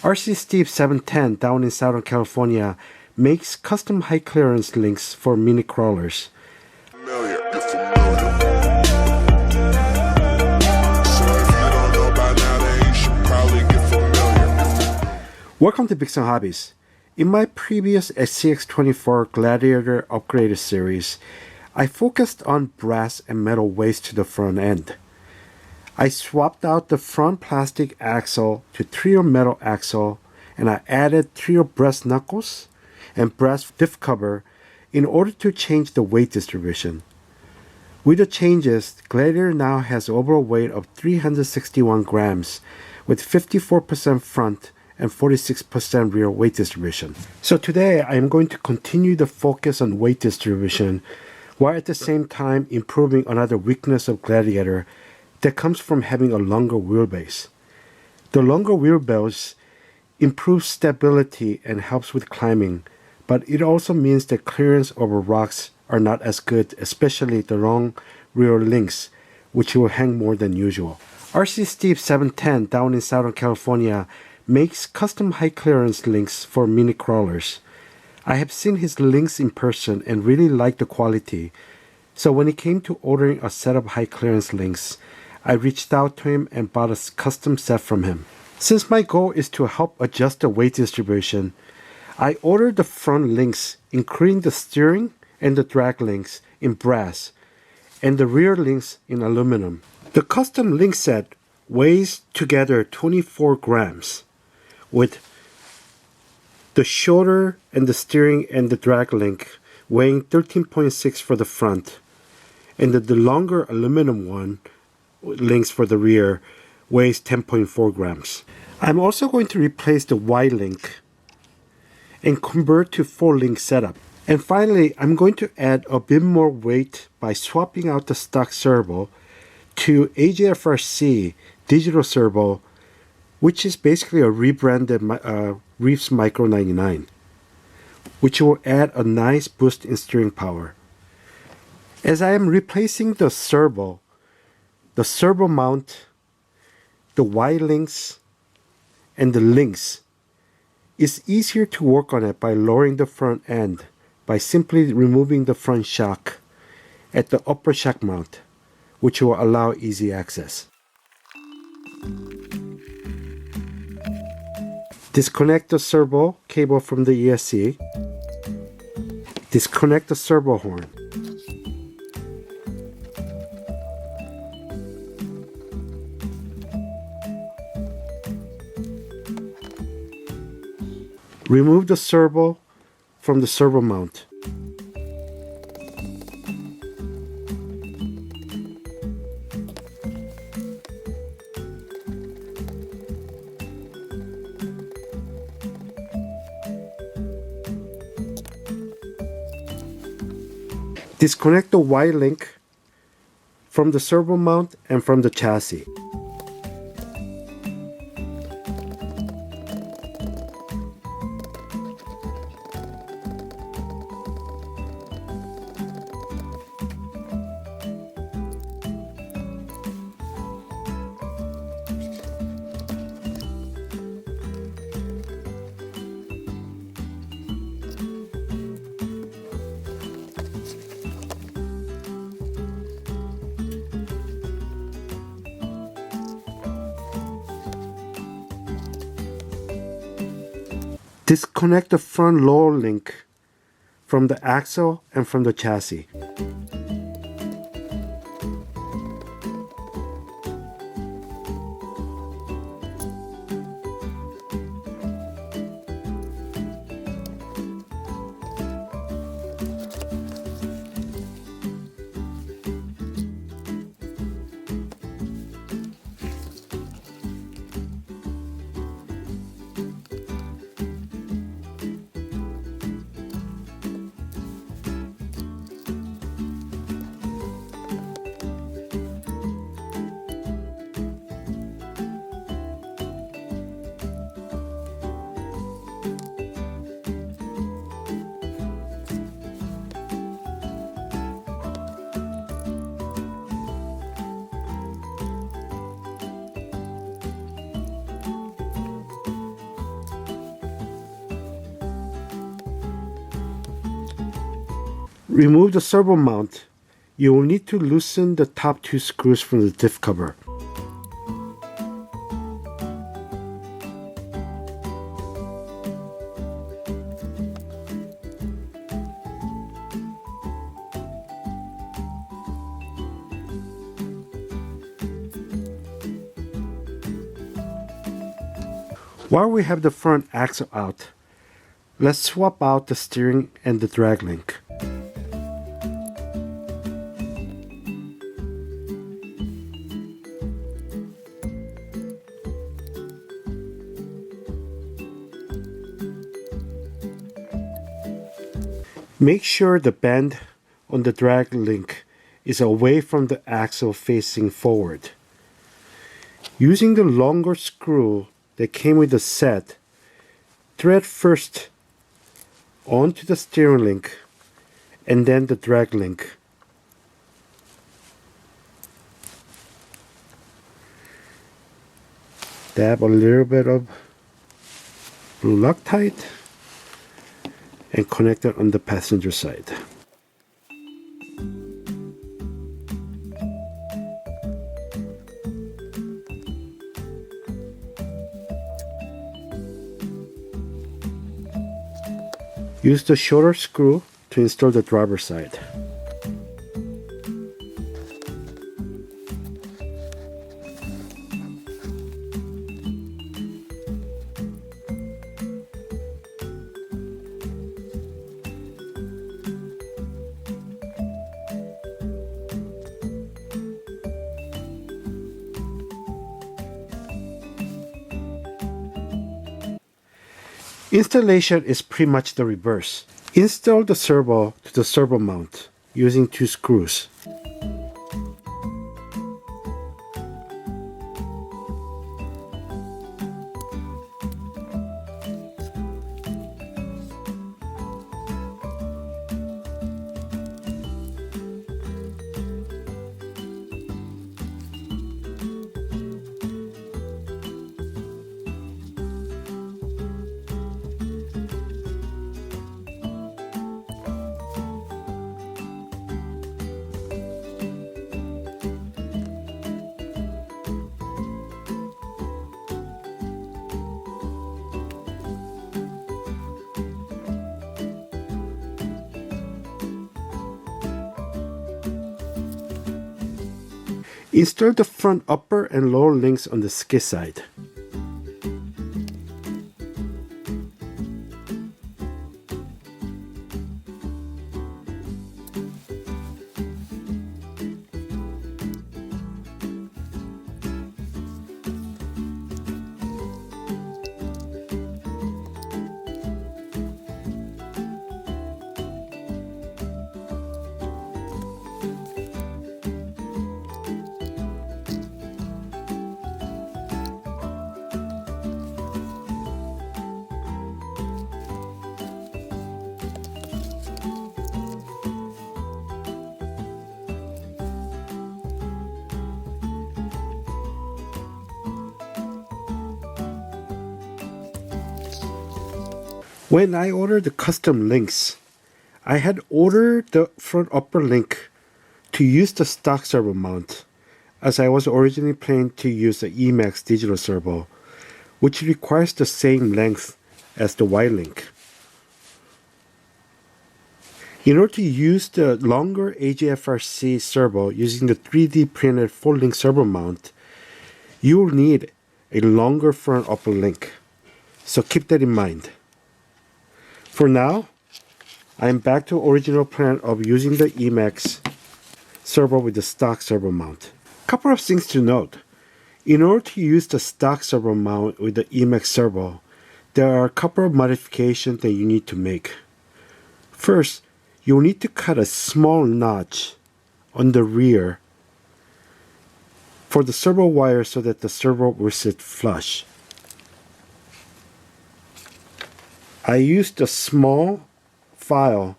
RC-Steve710 down in Southern California makes custom high clearance links for mini crawlers. Welcome to Big Sun Hobbies. In my previous SCX24 Gladiator upgraded series, I focused on brass and metal waist to the front end. I swapped out the front plastic axle to trio metal axle, and I added trio brass knuckles and brass diff cover in order to change the weight distribution. With the changes, Gladiator now has overall weight of 361 grams with 54% front and 46% rear weight distribution. So today I am going to continue the focus on weight distribution while at the same time improving another weakness of Gladiator that comes from having a longer wheelbase. The longer wheelbase improves stability and helps with climbing, but it also means that clearance over rocks are not as good, especially the long rear links, which will hang more than usual. RC-Steve710 down in Southern California makes custom high clearance links for mini crawlers. I have seen his links in person and really like the quality. So when it came to ordering a set of high clearance links, I reached out to him and bought a custom set from him. Since my goal is to help adjust the weight distribution, I ordered the front links, including the steering and the drag links, in brass and the rear links in aluminum. The custom link set weighs together 24 grams. With the shoulder and the steering and the drag link weighing 13.6 for the front, and the longer aluminum one links for the rear weighs 10.4 grams. I'm also going to replace the Y link and convert to 4-link setup. And finally, I'm going to add a bit more weight by swapping out the stock servo to AJFRC digital servo, which is basically a rebranded Reefs Micro 99, which will add a nice boost in steering power. As I am replacing the servo mount, the Y-links, and the links, it's easier to work on it by lowering the front end by simply removing the front shock at the upper shock mount, which will allow easy access. Disconnect the servo cable from the ESC. Disconnect the servo horn. Remove the servo from the servo mount. Disconnect the Y-link from the servo mount and from the chassis. Disconnect the front lower link from the axle and from the chassis. remove the servo mount, you will need to loosen the top two screws from the diff cover. While we have the front axle out, let's swap out the steering and the drag link. Make sure the bend on the drag link is away from the axle facing forward. Using the longer screw that came with the set, thread first onto the steering link and then the drag link. Dab a little bit of blue Loctite and connect it on the passenger side. Use the shorter screw to install the driver's side. Installation is pretty much the reverse. Install the servo to the servo mount using two screws. Install the front upper and lower links on the skid side. When I ordered the custom links, I had ordered the front upper link to use the stock servo mount, as I was originally planning to use the Emax digital servo, which requires the same length as the Y link. In order to use the longer AGFRC servo using the 3D printed 4-link servo mount, you will need a longer front upper link, so keep that in mind. For now, I am back to original plan of using the Emax servo with the stock servo mount. Couple of things to note. In order to use the stock servo mount with the Emax servo, there are a couple of modifications that you need to make. First, you'll need to cut a small notch on the rear for the servo wire so that the servo will sit flush. I used a small file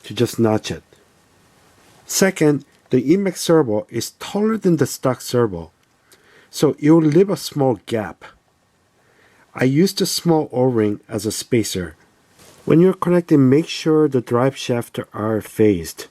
to just notch it. Second, the Emax servo is taller than the stock servo, so it will leave a small gap. I used a small O-ring as a spacer. When you're connecting, make sure the drive shafts are phased.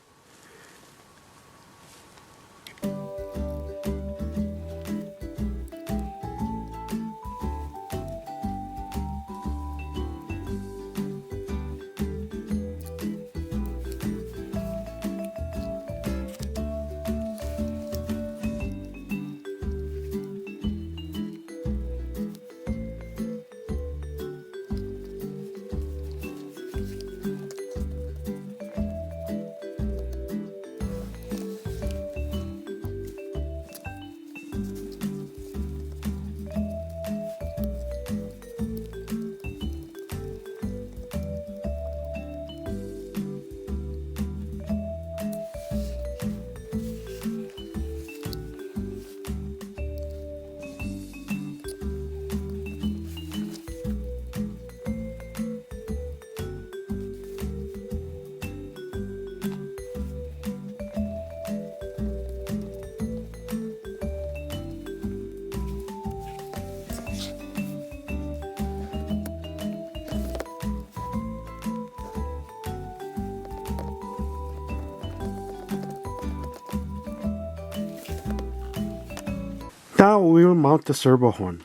Now we will mount the servo horn.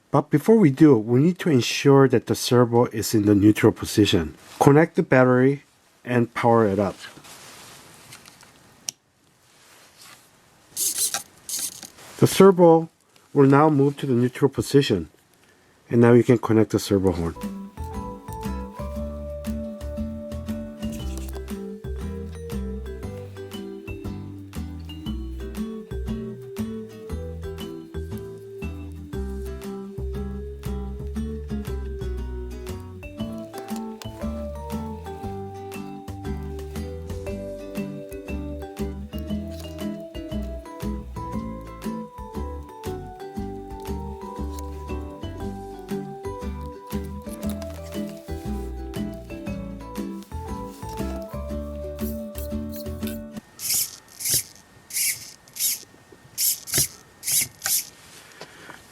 But before we do, we need to ensure that the servo is in the neutral position. Connect the battery and power it up. The servo will now move to the neutral position. And now you can connect the servo horn.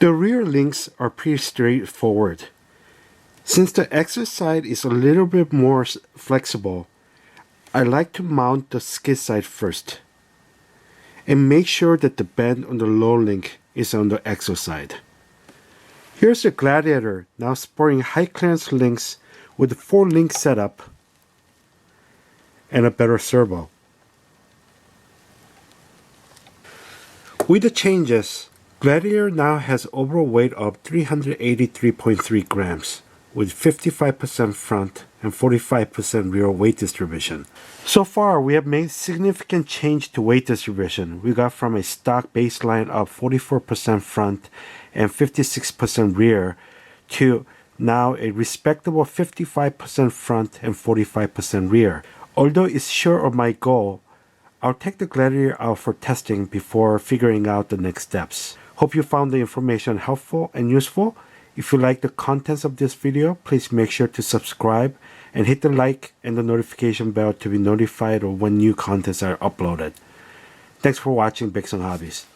The rear links are pretty straightforward. Since the axial side is a little bit more flexible, I like to mount the skid side first. And make sure that the bend on the low link is on the axial side. Here's the Gladiator now sporting high clearance links with a 4-link setup and a better servo. With the changes, Gladiator now has overall weight of 383.3 grams with 55% front and 45% rear weight distribution. So far, we have made significant change to weight distribution. We got from a stock baseline of 44% front and 56% rear to now a respectable 55% front and 45% rear. Although it's short of my goal, I'll take the Gladiator out for testing before figuring out the next steps. Hope you found the information helpful and useful. If you like the contents of this video, please make sure to subscribe and hit the like and the notification bell to be notified of when new contents are uploaded. Thanks for watching Big Hobbies.